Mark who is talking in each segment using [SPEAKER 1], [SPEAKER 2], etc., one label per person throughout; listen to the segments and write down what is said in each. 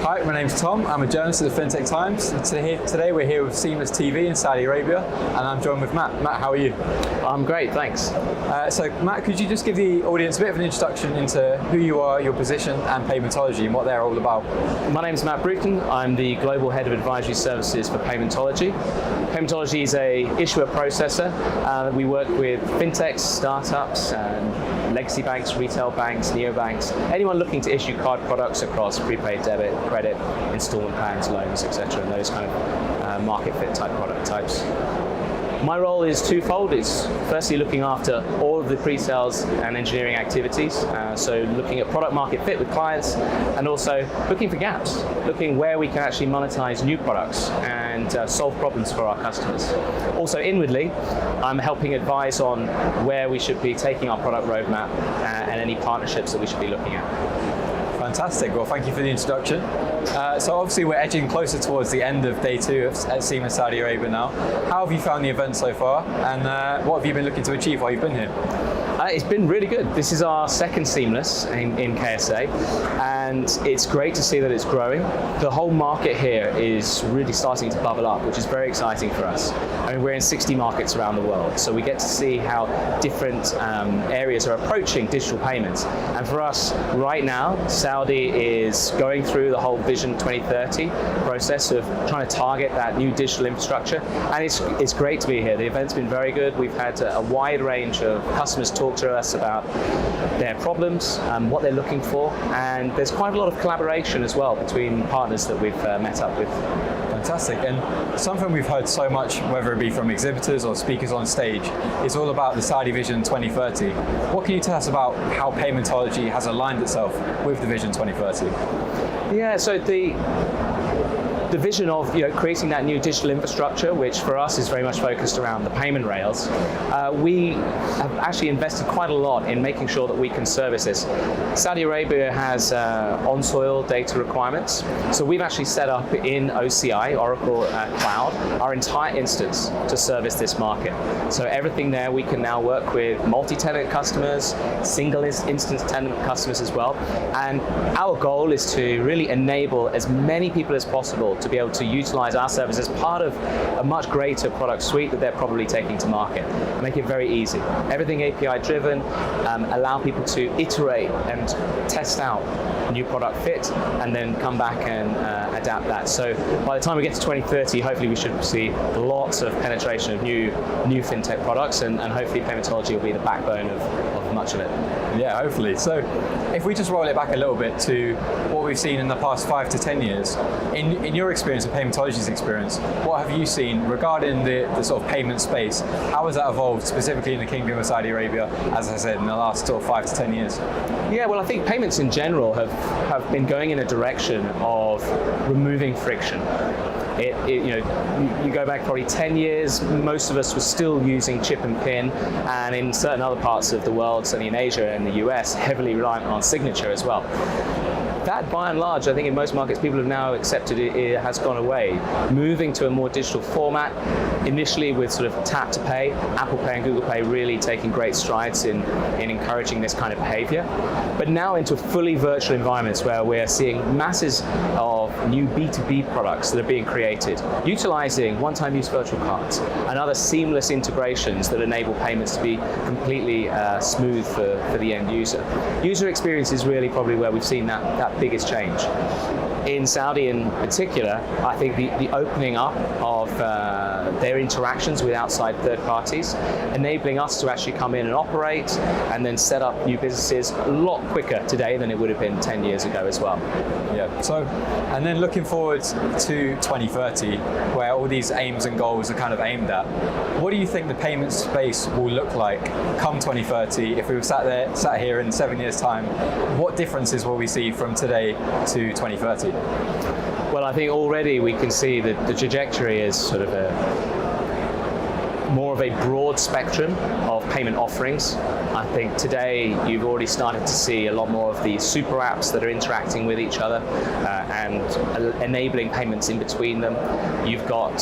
[SPEAKER 1] Hi, my name's Tom. I'm a journalist at the FinTech Times. Today we're here with Seamless TV in Saudi Arabia, and I'm joined with Matt. Matt, how are you?
[SPEAKER 2] I'm great, thanks.
[SPEAKER 1] So Matt, could you just give the audience a bit of an introduction into who you are, your position, and Paymentology, and what they're all about?
[SPEAKER 2] My name's Matt Bruton. I'm the Global Head of Advisory Services for Paymentology. Paymentology is a issuer processor. We work with fintechs, startups, and legacy banks, retail banks, neobanks, anyone looking to issue card products across prepaid debit, credit, installment plans, loans, etc., and those kind of market fit type product types. My role is twofold. It's firstly looking after all of the pre-sales and engineering activities, so looking at product market fit with clients, and also looking for gaps, looking where we can actually monetize new products and solve problems for our customers. Also inwardly, I'm helping advise on where we should be taking our product roadmap and any partnerships that we should be looking at.
[SPEAKER 1] Fantastic. Well, thank you for the introduction. So obviously we're edging closer towards the end of day 2 at Seamless Saudi Arabia now. How have you found the event so far, and what have you been looking to achieve while you've been here?
[SPEAKER 2] It's been really good. This is our second Seamless in KSA, and it's great to see that it's growing. The whole market here is really starting to bubble up, which is very exciting for us. I mean, we're in 60 markets around the world, so we get to see how different areas are approaching digital payments. And for us, right now, Saudi is going through the whole Vision 2030 process of trying to target that new digital infrastructure, and it's great to be here. The event's been very good. We've had a wide range of customers talk to us about their problems, what they're looking for, and there's quite a lot of collaboration as well between partners that we've met up with.
[SPEAKER 1] Fantastic. And something we've heard so much, whether it be from exhibitors or speakers on stage, is all about the Saudi Vision 2030. What can you tell us about how Paymentology has aligned itself with the Vision 2030?
[SPEAKER 2] Yeah, so the vision of creating that new digital infrastructure, which for us is very much focused around the payment rails, we have actually invested quite a lot in making sure that we can service this. Saudi Arabia has on-soil data requirements, so we've actually set up in OCI, Oracle Cloud, our entire instance to service this market. So everything there, we can now work with multi-tenant customers, single instance tenant customers as well, and our goal is to really enable as many people as possible to be able to utilize our service as part of a much greater product suite that they're probably taking to market. Make it very easy. Everything API driven, allow people to iterate and test out new product fit, and then come back and adapt that. So by the time we get to 2030, hopefully we should see lots of penetration of new fintech products, and hopefully Paymentology will be the backbone of much of it.
[SPEAKER 1] Yeah, hopefully. So if we just roll it back a little bit to what we've seen in the past 5 to 10 years, in your experience and Paymentology's experience, what have you seen regarding the sort of payment space? How has that evolved specifically in the Kingdom of Saudi Arabia, as I said, in the last sort of 5 to 10 years?
[SPEAKER 2] Yeah, well, I think payments in general have been going in a direction of removing friction. You go back probably 10 years, most of us were still using chip and pin, and in certain other parts of the world, certainly in Asia and the US, heavily reliant on signature as well. That, by and large, I think in most markets, people have now accepted it has gone away. Moving to a more digital format, initially with sort of tap to pay, Apple Pay and Google Pay really taking great strides in encouraging this kind of behavior. But now into fully virtual environments where we're seeing masses of new B2B products that are being created, utilizing one-time use virtual cards and other seamless integrations that enable payments to be completely smooth for the end user. User experience is really probably where we've seen that biggest change. In Saudi in particular, I think the opening up of their interactions with outside third parties, enabling us to actually come in and operate and then set up new businesses a lot quicker today than it would have been 10 years ago as well.
[SPEAKER 1] Yeah, so, and then looking forward to 2030, where all these aims and goals are kind of aimed at, what do you think the payment space will look like come 2030? If we were sat here in 7 years' time, what differences will we see from today to 2030?
[SPEAKER 2] Well, I think already we can see that the trajectory is sort of more of a broad spectrum of payment offerings. I think today you've already started to see a lot more of the super apps that are interacting with each other and enabling payments in between them. You've got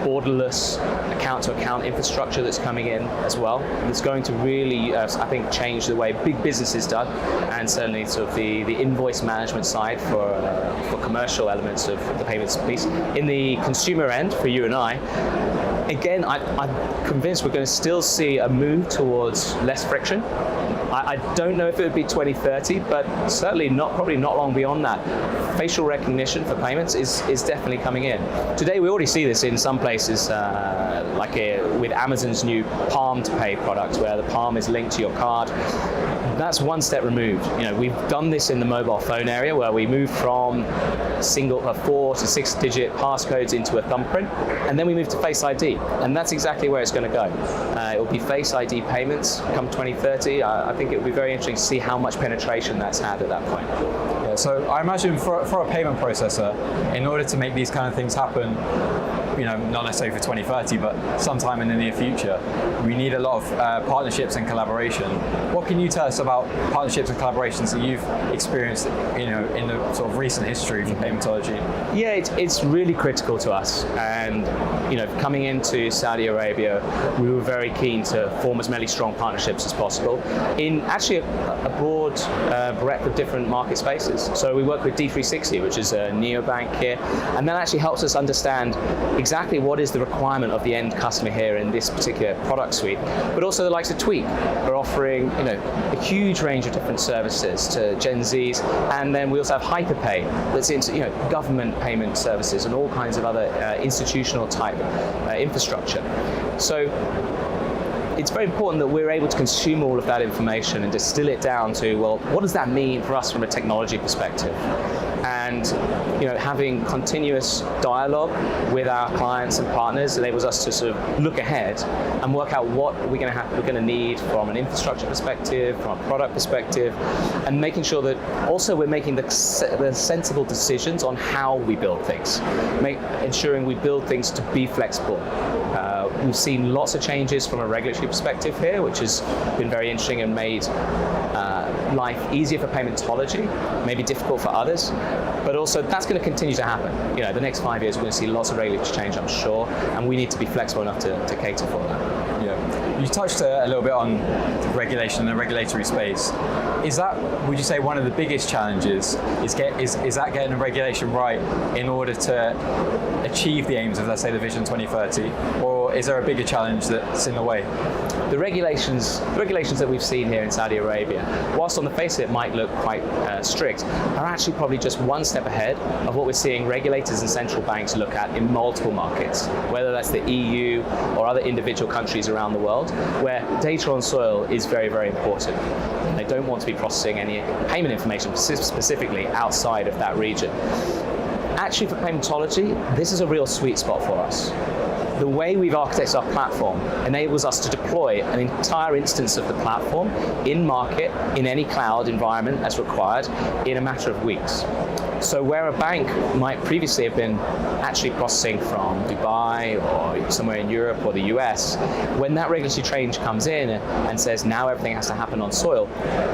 [SPEAKER 2] borderless account-to-account infrastructure that's coming in as well. It's going to really, I think, change the way big business is done, and certainly sort of the invoice management side for commercial elements of the payments piece. In the consumer end, for you and I, again, I'm convinced we're going to still see a move towards less friction. I don't know if it would be 2030, but certainly probably not long beyond that. Facial recognition for payments is definitely coming in. Today we already see this in some places, with Amazon's new Palm to Pay product, where the palm is linked to your card. That's one step removed. We've done this in the mobile phone area, where we moved from 4 to 6 digit passcodes into a thumbprint, and then we moved to Face ID, and that's exactly where it's going to go. It will be Face ID payments come 2030. I think it will be very interesting to see how much penetration that's had at that point.
[SPEAKER 1] Yeah, so I imagine for a payment processor, in order to make these kind of things happen, not necessarily for 2030, but sometime in the near future, we need a lot of partnerships and collaboration. What can you tell us about partnerships and collaborations that you've experienced, in the sort of recent history for Paymentology?
[SPEAKER 2] Yeah, it's really critical to us. And coming into Saudi Arabia, we were very keen to form as many strong partnerships as possible in actually a broad breadth of different market spaces. So we work with D360, which is a neobank here, and that actually helps us understand exactly what is the requirement of the end customer here in this particular product suite. But also the likes of Tweak are offering a huge range of different services to Gen Zs, and then we also have Hyperpay that's into government payment services and all kinds of other institutional type infrastructure. So it's very important that we're able to consume all of that information and distill it down to, well, what does that mean for us from a technology perspective? And having continuous dialogue with our clients and partners enables us to sort of look ahead and work out what we're going to need from an infrastructure perspective, from a product perspective, and making sure that also we're making the sensible decisions on how we build things, ensuring we build things to be flexible. We've seen lots of changes from a regulatory perspective here, which has been very interesting and made life easier for Paymentology, maybe difficult for others, but also that's going to continue to happen. The next 5 years we're going to see lots of regulatory change, I'm sure, and we need to be flexible enough to cater for that.
[SPEAKER 1] Yeah, you touched a little bit on regulation and the regulatory space. Is that, would you say, one of the biggest challenges? Is that getting the regulation right in order to achieve the aims of, let's say, the Vision 2030, or is there a bigger challenge that's in the way?
[SPEAKER 2] The regulations that we've seen here in Saudi Arabia, whilst on the face of it might look quite strict, are actually probably just one step ahead of what we're seeing regulators and central banks look at in multiple markets, whether that's the EU or other individual countries around the world, where data on soil is very, very important. They don't want to be processing any payment information specifically outside of that region. Actually, for Paymentology, this is a real sweet spot for us. The way we've architected our platform enables us to deploy an entire instance of the platform in market, in any cloud environment as required, in a matter of weeks. So where a bank might previously have been actually processing from Dubai or somewhere in Europe or the US, when that regulatory change comes in and says now everything has to happen on soil,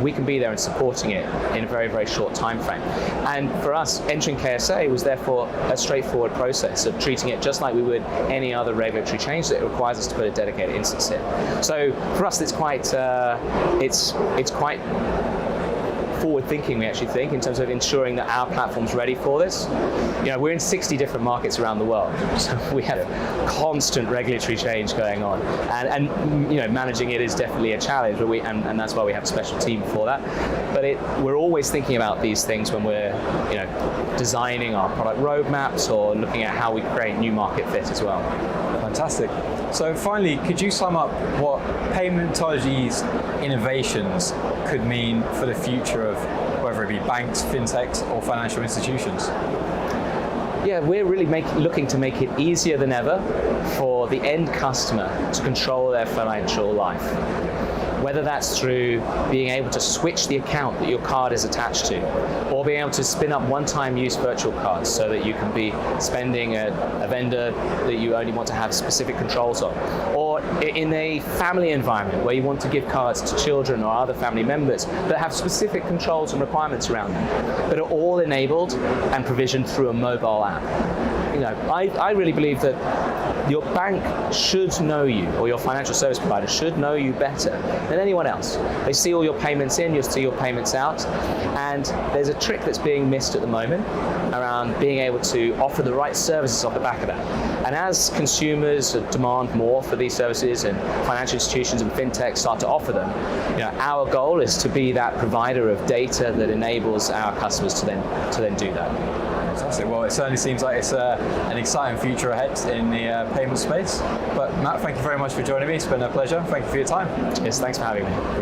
[SPEAKER 2] we can be there and supporting it in a very, very short time frame. And for us, entering KSA was therefore a straightforward process of treating it just like we would any other regulatory change that requires us to put a dedicated instance in. So for us, it's quite forward thinking, we actually think, in terms of ensuring that our platform's ready for this. We're in 60 different markets around the world, so we have constant regulatory change going on, and managing it is definitely a challenge, but and that's why we have a special team for that. But we're always thinking about these things when we're designing our product roadmaps or looking at how we create new market fit as well.
[SPEAKER 1] Fantastic. So finally, could you sum up what Paymentology's innovations could mean for the future of whether it be banks, fintechs, or financial institutions?
[SPEAKER 2] Yeah, we're really looking to make it easier than ever for the end customer to control their financial life. whether that's through being able to switch the account that your card is attached to, or being able to spin up one-time use virtual cards so that you can be spending at a vendor that you only want to have specific controls on, or in a family environment where you want to give cards to children or other family members that have specific controls and requirements around them, that are all enabled and provisioned through a mobile app. I really believe that your bank should know you, or your financial service provider should know you better than anyone else. They see all your payments in, you see your payments out, and there's a trick that's being missed at the moment around being able to offer the right services off the back of that. And as consumers demand more for these services and financial institutions and fintechs start to offer them, our goal is to be that provider of data that enables our customers to then do that.
[SPEAKER 1] Fantastic. Well, it certainly seems like it's an exciting future ahead in the payment space. But Matt, thank you very much for joining me. It's been a pleasure. Thank you for your time.
[SPEAKER 2] Yes, thanks for having me. Brilliant.